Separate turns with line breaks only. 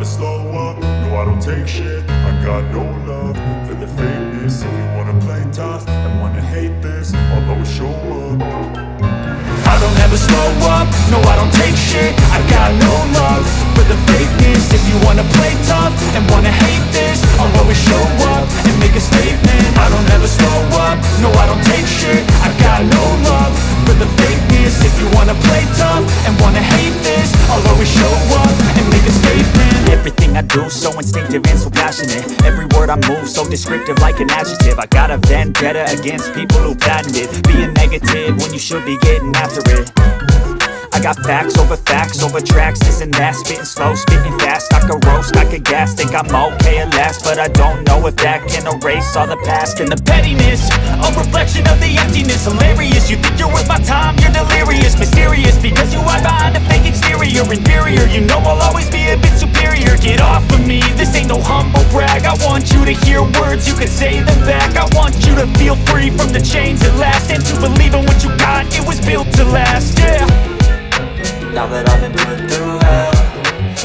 slow up, no I don't take shit. I got no love for the fakeness. If you wanna play tough and wanna hate this, I'll always show up.
I don't ever slow up, no I don't take shit. I got no love for the fakeness. If you wanna play tough and wanna hate this, I'll always show up and make a statement. I don't ever slow up, no I don't take shit. I got no love for the fakeness. If you wanna play tough and wanna hate this, I'll always show up and make a statement. Everything I do so instinctive and so passionate. Every word I move so descriptive like an adjective. I got a vendetta against people who patented being negative when you should be getting after it. I got facts over tracks, this and that. Spitting slow, spitting fast, I could roast, I could gas. Think I'm okay at last, but I don't know if that can erase all the past. And the pettiness, a reflection of the emptiness. Hilarious, you think you're worth my time, you're delirious. Mysterious, because you hide behind a fake exterior. Inferior, you know I'll always be a bit superior. Get off of me, this ain't no humble brag. I want you to hear words, you can say them back. I want you to feel free from the chains at last, and to believe in what you got, it was built to last, yeah.
Now that I've been put